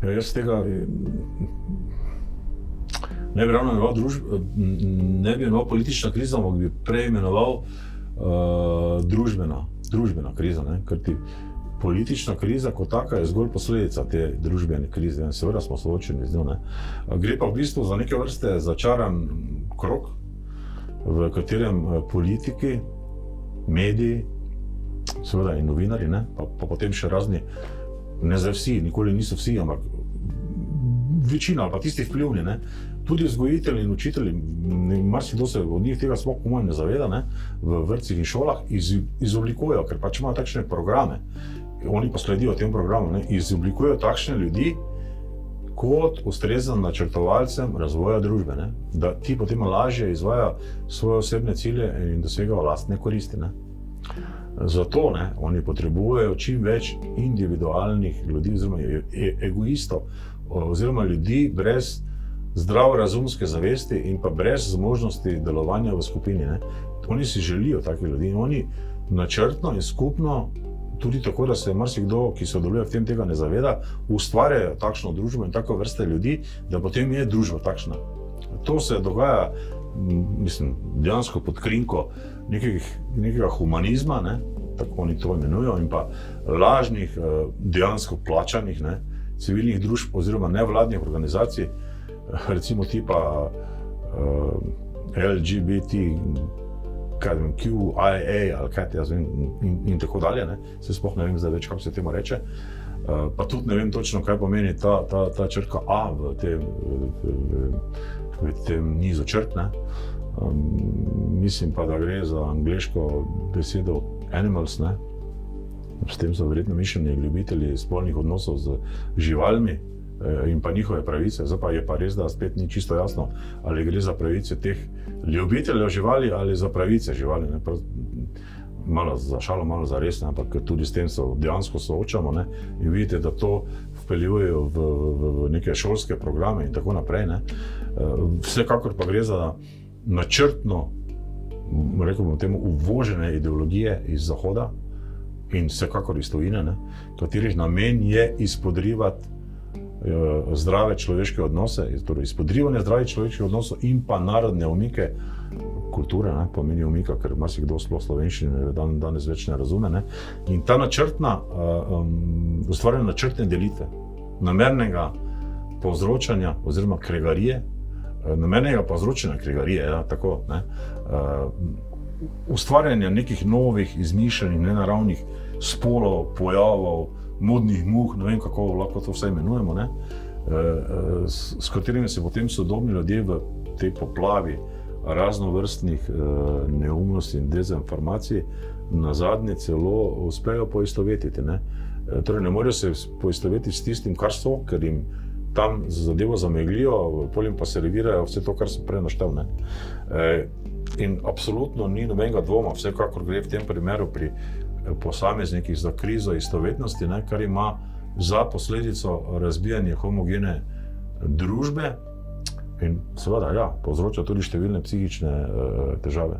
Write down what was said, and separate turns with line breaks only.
Ja, jaz tega ne bi ravno ne bi imenoval politična kriza, ampak bi prej imenoval družbena kriza, ne? Ker ti politična kriza kot taka je zgolj posledica te družbene krize in seveda smo soočeni z njo, ne? Gre pa v bistvu za neke vrste začaran krog, v katerem politiki, mediji, seveda in novinarji, ne? Pa potem še razni, ne zdaj vsi, nikoli niso vsi, ampak večina ali pa tisti vplivni, ne? Tudi vzgojitelji in učitelji, marsikdo se od njih tega sploh po mojem ne zaveda, ne? V vrtcih in šolah izoblikujejo, ker pač imajo takšne programe, oni pa sledijo tem programom, ne? Izoblikujejo takšne ljudi kot ustrezan načrtovalcem razvoja družbe, ne? Da ti potem lažje izvajajo svoje osebne cilje in dosegajo lastne koristi, ne? Zato, ne, oni potrebujejo čim več individualnih ljudi oziroma egoistov oziroma ljudi brez zdravorazumske zavesti in pa brez zmožnosti delovanja v skupini, ne. Oni si želijo takih ljudi in oni načrtno in skupno, tudi tako, da se marsikdo, ki sodeluje v tem, tega ne zaveda, ustvarjajo takšno družbo in tako vrste ljudi, da potem je družba takšna. To se dogaja, mislim, dejansko pod krinko nekega humanizma, ne, tako oni to imenujejo, in pa lažnih, dejansko plačanih, ne, civilnih družb oziroma nevladnih organizacij, recimo tipa LGBT, QIA ali kaj jaz vem, in tako dalje, ne, se sploh ne vem zdaj več, kako se temu reče, pa tudi ne vem točno, kaj pomeni ta črka A v tem nizu črt, ne. Mislim pa, da gre za angleško besedo animals, ne. S tem so verjetno mišljeni ljubitelji spolnih odnosov z živalmi in pa njihove pravice. Zdaj pa je pa res, da spet ni čisto jasno, ali gre za pravice teh ljubiteljev živali ali za pravice živali, ne. Malo za šalo, malo za res, ampak tudi s tem se dejansko soočamo, ne. In vidite, da to vpeljujejo v neke šolske programe in tako naprej, ne. Vsekakor pa gre za načrtno, rekel bom temu, uvožene ideologije iz Zahoda in vsekakor iz tujine, ne, katerih namen je izpodrivati zdrave človeške odnose, torej izpodrivanje zdravih človeških odnosov in pa narodne umike kulture, ne, pomeni umika, ker marsikdo sploh slovenščine danes več ne razume, ne. In ta načrtna, ustvarjanje načrtne delitve, namernega povzročanja oziroma kregarije, namernega povzročanja kregarije, ja, tako, ne, ustvarjanja nekih novih, izmišljenih, nenaravnih spolov, pojavov, modnih muh, ne vem, kako lahko to vse imenujemo, ne, s katerimi se potem sodobni ljudje v tej poplavi raznovrstnih neumnosti in dezinformacij nazadnje celo uspejo poistovetiti, ne. Torej ne morejo se poistovetiti s tistim, kar so, ker jim tam zadevo zameglijo, potem pa servirajo vse to, kar sem prej naštel, ne. In absolutno ni nobenega dvoma, vsekakor gre v tem primeru pri posameznikih za krizo istovetnosti, ne, kar ima za posledico razbijanje homogene družbe in seveda, ja, povzroča tudi številne psihične težave.